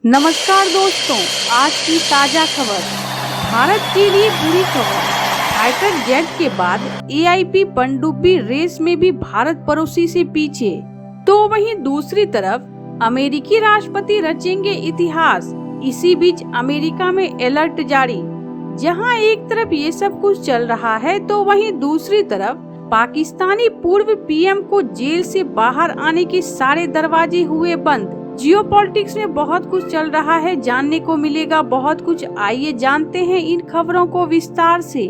नमस्कार दोस्तों, आज की ताजा खबर। भारत के लिए बुरी खबर। फाइटर जेट के बाद एआईपी पनडुब्बी रेस में भी भारत पड़ोसी से पीछे। तो वहीं दूसरी तरफ अमेरिकी राष्ट्रपति रचेंगे इतिहास। इसी बीच अमेरिका में अलर्ट जारी। जहां एक तरफ ये सब कुछ चल रहा है तो वहीं दूसरी तरफ पाकिस्तानी पूर्व पीएम को जेल से बाहर आने के सारे दरवाजे हुए बंद। जियोपॉलिटिक्स में बहुत कुछ चल रहा है, जानने को मिलेगा बहुत कुछ। आइए जानते हैं इन खबरों को विस्तार से।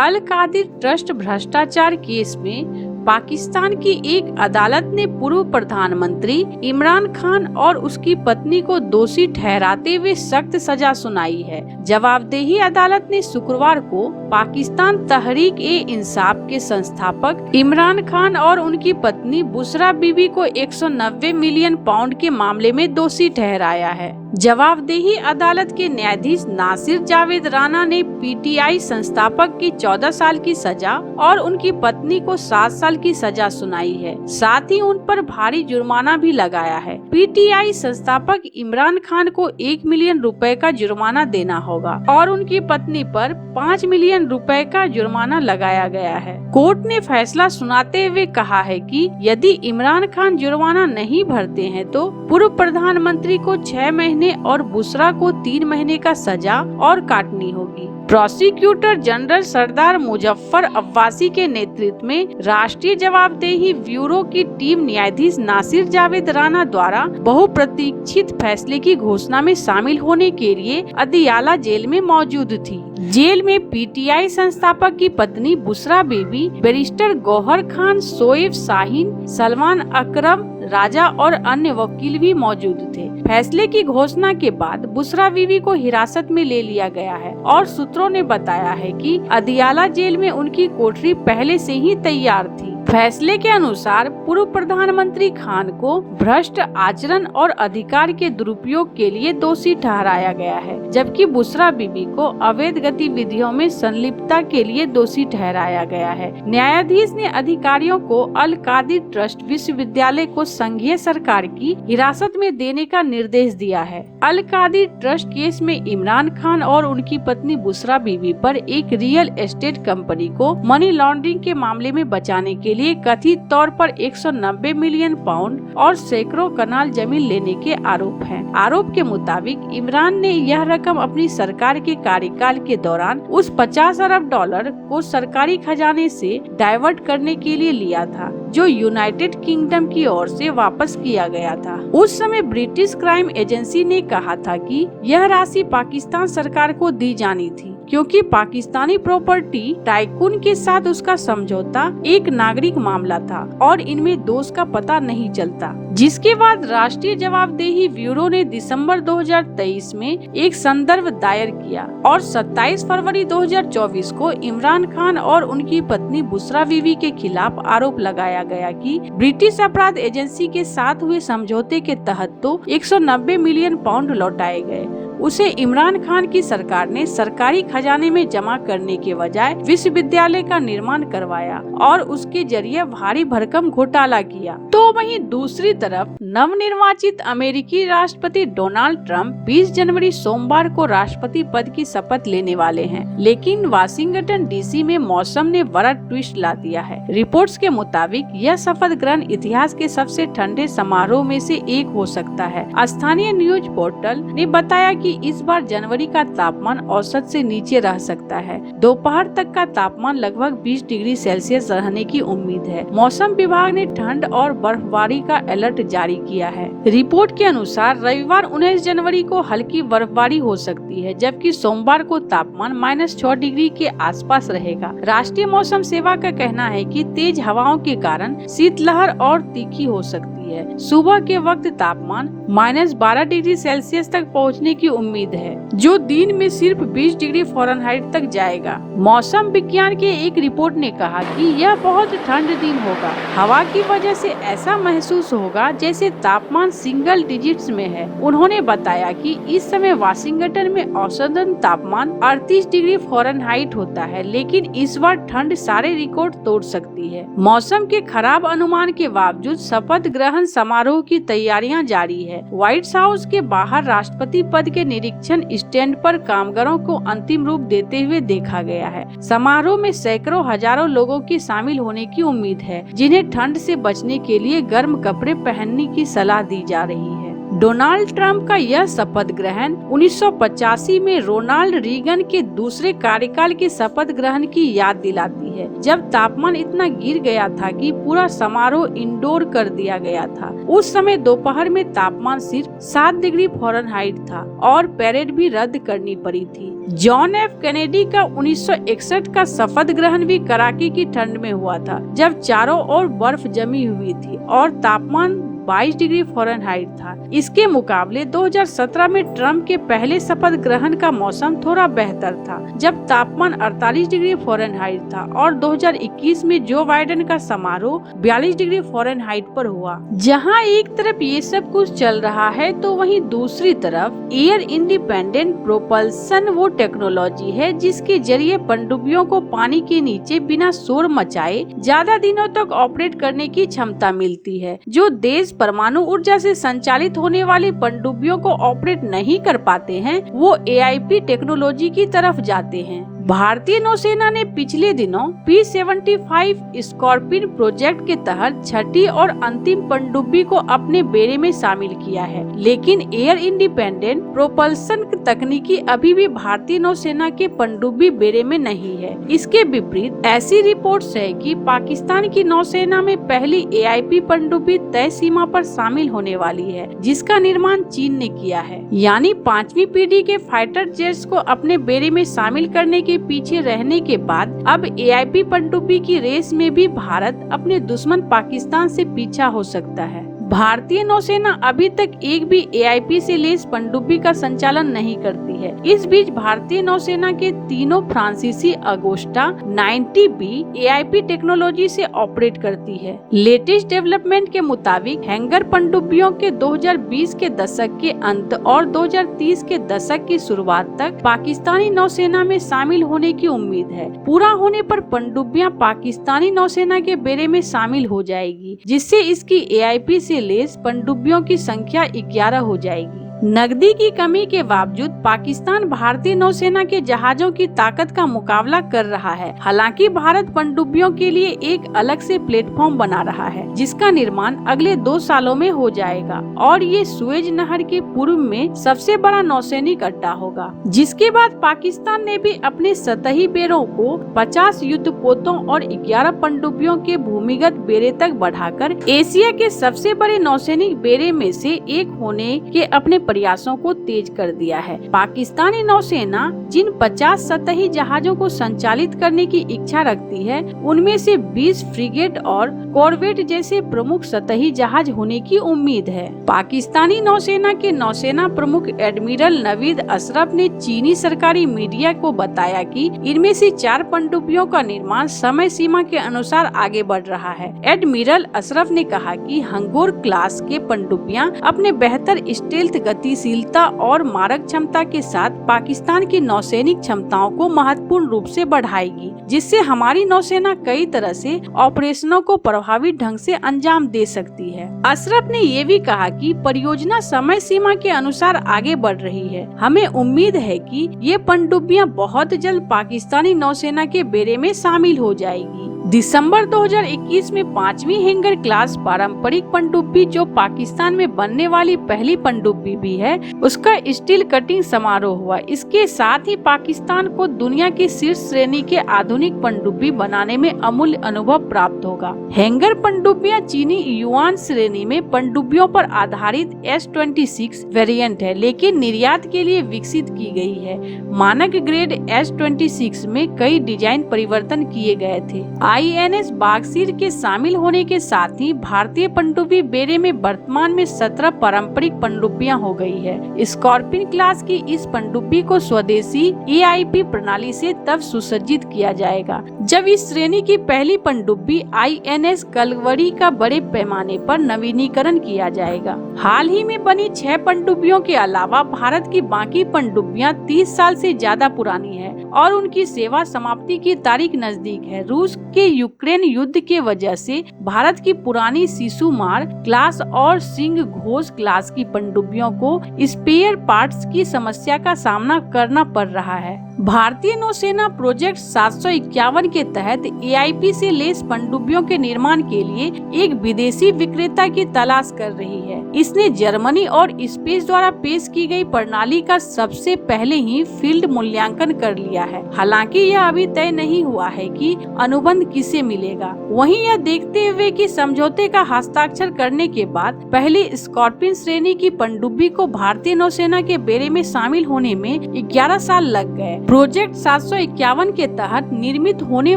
अल कादिर ट्रस्ट भ्रष्टाचार केस में पाकिस्तान की एक अदालत ने पूर्व प्रधानमंत्री इमरान खान और उसकी पत्नी को दोषी ठहराते हुए सख्त सजा सुनाई है। जवाबदेही अदालत ने शुक्रवार को पाकिस्तान तहरीक ए इंसाफ के संस्थापक इमरान खान और उनकी पत्नी बुशरा बीबी को 190 मिलियन पाउंड के मामले में दोषी ठहराया है। जवाबदेही अदालत के न्यायाधीश नासिर जावेद राणा ने पीटीआई संस्थापक की 14 साल की सजा और उनकी पत्नी को 7 साल की सजा सुनाई है। साथ ही उन पर भारी जुर्माना भी लगाया है। पीटीआई संस्थापक इमरान खान को 1 मिलियन रुपए का जुर्माना देना होगा और उनकी पत्नी पर 5 मिलियन रुपए का जुर्माना लगाया गया है। कोर्ट ने फैसला सुनाते हुए कहा है कि यदि इमरान खान जुर्माना नहीं भरते हैं तो पूर्व प्रधानमंत्री को 6 महीने और बुशरा को 3 महीने का सजा और काटनी होगी। प्रोसिक्यूटर जनरल सरदार मुजफ्फर अब्बासी के नेतृत्व में राष्ट्रीय जवाबदेही ब्यूरो की टीम न्यायाधीश नासिर जावेद राणा द्वारा बहुप्रतीक्षित फैसले की घोषणा में शामिल होने के लिए अदियाला जेल में मौजूद थी। जेल में पीटीआई संस्थापक की पत्नी बुशरा बीबी, बैरिस्टर गौहर खान, शोएब शाहीन, सलमान अकरम राजा और अन्य वकील भी मौजूद थे। फैसले की घोषणा के बाद बुशरा बीबी को हिरासत में ले लिया गया है और सूत्रों ने बताया है कि अदियाला जेल में उनकी कोठरी पहले से ही तैयार थी। फैसले के अनुसार पूर्व प्रधानमंत्री खान को भ्रष्ट आचरण और अधिकार के दुरुपयोग के लिए दोषी ठहराया गया है, जबकि बुशरा बीबी को अवैध गतिविधियों में संलिप्तता के लिए दोषी ठहराया गया है। न्यायाधीश ने अधिकारियों को अल कादिर ट्रस्ट विश्वविद्यालय को संघीय सरकार की हिरासत में देने का निर्देश दिया है। अल कादिर ट्रस्ट केस में इमरान खान और उनकी पत्नी बुशरा बीबी पर एक रियल एस्टेट कंपनी को मनी लॉन्ड्रिंग के मामले में बचाने के लिए कथित तौर पर 190 मिलियन पाउंड और सैकड़ों कनाल जमीन लेने के आरोप हैं। आरोप के मुताबिक इमरान ने यह रकम अपनी सरकार के कार्यकाल के दौरान उस 50 अरब डॉलर को सरकारी खजाने से डाइवर्ट करने के लिए लिया था, जो यूनाइटेड किंगडम की ओर से वापस किया गया था। उस समय ब्रिटिश क्राइम एजेंसी ने कहा था कि यह राशि पाकिस्तान सरकार को दी जानी थी, क्योंकि पाकिस्तानी प्रॉपर्टी टाइकून के साथ उसका समझौता एक नागरिक मामला था और इनमें दोष का पता नहीं चलता। जिसके बाद राष्ट्रीय जवाबदेही ब्यूरो ने दिसंबर 2023 में एक संदर्भ दायर किया और 27 फरवरी 2024 को इमरान खान और उनकी पत्नी बुशरा बीबी के खिलाफ आरोप लगाया गया कि ब्रिटिश अपराध एजेंसी के साथ हुए समझौते के तहत तो 190 मिलियन पाउंड लौटाए गए, उसे इमरान खान की सरकार ने सरकारी खजाने में जमा करने के बजाय विश्वविद्यालय का निर्माण करवाया और उसके जरिए भारी भरकम घोटाला किया। तो वहीं दूसरी तरफ नवनिर्वाचित अमेरिकी राष्ट्रपति डोनाल्ड ट्रंप 20 जनवरी सोमवार को राष्ट्रपति पद की शपथ लेने वाले हैं, लेकिन वाशिंगटन डीसी में मौसम ने बड़ा ट्विस्ट ला दिया है। रिपोर्ट्स के मुताबिक यह शपथ ग्रहण इतिहास के सबसे ठंडे समारोह में से एक हो सकता है। स्थानीय न्यूज पोर्टल ने बताया कि इस बार जनवरी का तापमान औसत से नीचे रह सकता है। दोपहर तक का तापमान लगभग 20 डिग्री सेल्सियस रहने की उम्मीद है। मौसम विभाग ने ठंड और बर्फबारी का अलर्ट जारी किया है। रिपोर्ट के अनुसार रविवार 19 जनवरी को हल्की बर्फबारी हो सकती है, जबकि सोमवार को तापमान -6 डिग्री के आसपास रहेगा। राष्ट्रीय मौसम सेवा का कहना है कि तेज हवाओं के कारण शीतलहर और तीखी हो सकती है। सुबह के वक्त तापमान -12 डिग्री सेल्सियस तक पहुंचने की उम्मीद है, जो दिन में सिर्फ 20 डिग्री फ़ारेनहाइट तक जाएगा। मौसम विज्ञान के एक रिपोर्ट ने कहा कि यह बहुत ठंड दिन होगा। हवा की वजह से ऐसा महसूस होगा जैसे तापमान सिंगल डिजिट्स में है। उन्होंने बताया कि इस समय वाशिंगटन में औसतन तापमान 38 डिग्री फ़ारेनहाइट होता है, लेकिन इस बार ठंड सारे रिकॉर्ड तोड़ सकती है। मौसम के खराब अनुमान के बावजूद शपथ ग्रहण ग्रहण समारोह की तैयारियां जारी है। व्हाइट हाउस के बाहर राष्ट्रपति पद के निरीक्षण स्टैंड पर कामगारों को अंतिम रूप देते हुए देखा गया है। समारोह में सैकड़ों हजारों लोगों के शामिल होने की उम्मीद है, जिन्हें ठंड से बचने के लिए गर्म कपड़े पहनने की सलाह दी जा रही है। डोनाल्ड ट्रंप का यह शपथ ग्रहण 1985 में रोनाल्ड रीगन के दूसरे कार्यकाल के शपथ ग्रहण की याद दिलाती है, जब तापमान इतना गिर गया था कि पूरा समारोह इंडोर कर दिया गया था। उस समय दोपहर में तापमान सिर्फ 7 डिग्री फ़ारेनहाइट था और परेड भी रद्द करनी पड़ी थी। जॉन एफ कैनेडी का 1961 का शपथ ग्रहण भी कड़ाके की ठंड में हुआ था, जब चारों ओर बर्फ जमी हुई थी और तापमान 22 डिग्री फ़ारेनहाइट था। इसके मुकाबले 2017 में ट्रंप के पहले शपथ ग्रहण का मौसम थोड़ा बेहतर था, जब तापमान 48 डिग्री फ़ारेनहाइट था और 2021 में जो बाइडेन का समारोह 42 डिग्री फ़ारेनहाइट पर हुआ। जहां एक तरफ ये सब कुछ चल रहा है, तो वहीं दूसरी तरफ एयर इंडिपेंडेंट प्रोपल्सन वो टेक्नोलॉजी है जिसके जरिए पनडुब्बियों को पानी के नीचे बिना शोर मचाए ज्यादा दिनों तक ऑपरेट करने की क्षमता मिलती है। जो देश परमाणु ऊर्जा से संचालित होने वाली पनडुब्बियों को ऑपरेट नहीं कर पाते हैं, वो AIP टेक्नोलॉजी की तरफ जाते हैं। भारतीय नौसेना ने पिछले दिनों P-75 स्कॉर्पियन प्रोजेक्ट के तहत छठी और अंतिम पनडुब्बी को अपने बेड़े में शामिल किया है, लेकिन एयर इंडिपेंडेंट प्रोपल्सन तकनीकी अभी भी भारतीय नौसेना के पनडुब्बी बेड़े में नहीं है। इसके विपरीत ऐसी रिपोर्ट्स है कि पाकिस्तान की नौसेना में पहली AIP पनडुब्बी तय सीमा पर शामिल होने वाली है, जिसका निर्माण चीन ने किया है। यानी 5वीं पीढ़ी के फाइटर जेट्स को अपने बेड़े में शामिल करने के पीछे रहने के बाद अब AIP पनडुब्बी की रेस में भी भारत अपने दुश्मन पाकिस्तान से पीछा हो सकता है। भारतीय नौसेना अभी तक एक भी AIP से लैस पनडुब्बी का संचालन नहीं करती है। इस बीच भारतीय नौसेना के तीनों फ्रांसीसी अगोस्टा 90B AIP टेक्नोलॉजी से ऑपरेट करती है। लेटेस्ट डेवलपमेंट के मुताबिक हैंगर पनडुब्बियों के 2020 के दशक के अंत और 2030 के दशक की शुरुआत तक पाकिस्तानी नौसेना में शामिल होने की उम्मीद है। पूरा होने पर पनडुब्बियां पाकिस्तानी नौसेना के बेड़े में शामिल हो जाएगी, जिससे इसकी AIP से लैस पनडुब्बियों की संख्या 11 हो जाएगी। नकदी की कमी के बावजूद पाकिस्तान भारतीय नौसेना के जहाजों की ताकत का मुकाबला कर रहा है। हालांकि भारत पनडुब्बियों के लिए एक अलग से प्लेटफॉर्म बना रहा है, जिसका निर्माण अगले 2 सालों में हो जाएगा और ये सुएज नहर के पूर्व में सबसे बड़ा नौसैनिक अड्डा होगा। जिसके बाद पाकिस्तान ने भी अपने सतही बेड़ों को 50 युद्धपोतों और 11 पनडुब्बियों के भूमिगत बेड़े तक बढ़ाकर एशिया के सबसे बड़े नौसैनिक बेड़े में से एक होने के अपने प्रयासों को तेज कर दिया है। पाकिस्तानी नौसेना जिन 50 सतही जहाजों को संचालित करने की इच्छा रखती है, उनमें से 20 फ्रिगेट और कॉरवेट जैसे प्रमुख सतही जहाज होने की उम्मीद है। पाकिस्तानी नौसेना के नौसेना प्रमुख एडमिरल नवीद अशरफ ने चीनी सरकारी मीडिया को बताया कि इनमें से 4 पनडुब्बियों का निर्माण समय सीमा के अनुसार आगे बढ़ रहा है। एडमिरल अशरफ ने कहा कि हंगोर क्लास के पनडुब्बियां अपने बेहतर स्टेल्थ गतिशीलता और मारक क्षमता के साथ पाकिस्तान की नौसैनिक क्षमताओं को महत्वपूर्ण रूप से बढ़ाएगी, जिससे हमारी नौसेना कई तरह से ऑपरेशनों को प्रभावी ढंग से अंजाम दे सकती है। अशरफ ने ये भी कहा कि परियोजना समय सीमा के अनुसार आगे बढ़ रही है। हमें उम्मीद है कि ये पनडुब्बियां बहुत जल्द पाकिस्तानी नौसेना के बेड़े में शामिल हो जाएगी। दिसंबर 2021 में 5वीं हैंगर क्लास पारंपरिक पनडुब्बी, जो पाकिस्तान में बनने वाली पहली पनडुब्बी भी है, उसका स्टील कटिंग समारोह हुआ। इसके साथ ही पाकिस्तान को दुनिया की शीर्ष श्रेणी के आधुनिक पनडुब्बी बनाने में अमूल्य अनुभव प्राप्त होगा। हैंगर पनडुब्बियां चीनी युआन श्रेणी में पनडुब्बियों पर आधारित S-26 वेरिएंट है, लेकिन निर्यात के लिए विकसित की गई है। मानक ग्रेड S-26 में कई डिजाइन परिवर्तन किए गए थे। INS बागसीर के शामिल होने के साथ ही भारतीय पनडुब्बी बेड़े में वर्तमान में 17 पारंपरिक पनडुब्बियां हो गई है। स्कॉर्पियन क्लास की इस पनडुब्बी को स्वदेशी AIP प्रणाली से तब सुसज्जित किया जाएगा, जब इस श्रेणी की पहली पनडुब्बी INS कलवरी का बड़े पैमाने पर नवीनीकरण किया जाएगा। हाल ही में बनी 6 पनडुब्बियों के अलावा भारत की बाकी पनडुब्बियां 30 साल से ज्यादा पुरानी है और उनकी सेवा समाप्ति की तारीख नजदीक है। रूस के यूक्रेन युद्ध के वजह से भारत की पुरानी शिशुमार क्लास और सिंह घोष क्लास की पनडुब्बियों को स्पेयर पार्ट्स की समस्या का सामना करना पड़ रहा है। भारतीय नौसेना प्रोजेक्ट 751 के तहत AIP से लैस पनडुब्बियों के निर्माण के लिए एक विदेशी विक्रेता की तलाश कर रही है। इसने जर्मनी और स्पेस द्वारा पेश की गई प्रणाली का सबसे पहले ही फील्ड मूल्यांकन कर लिया है। हालांकि यह अभी तय नहीं हुआ है कि अनुबंध किसे मिलेगा। वहीं यह देखते हुए कि समझौते का हस्ताक्षर करने के बाद पहली स्कॉर्पियन श्रेणी की पनडुब्बी को भारतीय नौसेना के बेड़े में शामिल होने में 11 साल लग गए। प्रोजेक्ट 751 के तहत निर्मित होने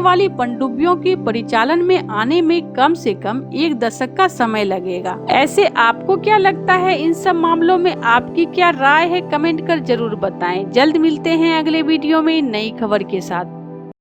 वाली पनडुब्बियों के परिचालन में आने में कम से कम 1 दशक का समय लगेगा। ऐसे आपको क्या लगता है इन सब मामलों में? आपकी क्या राय है? कमेंट कर जरूर बताएं। जल्द मिलते हैं अगले वीडियो में नई खबर के साथ।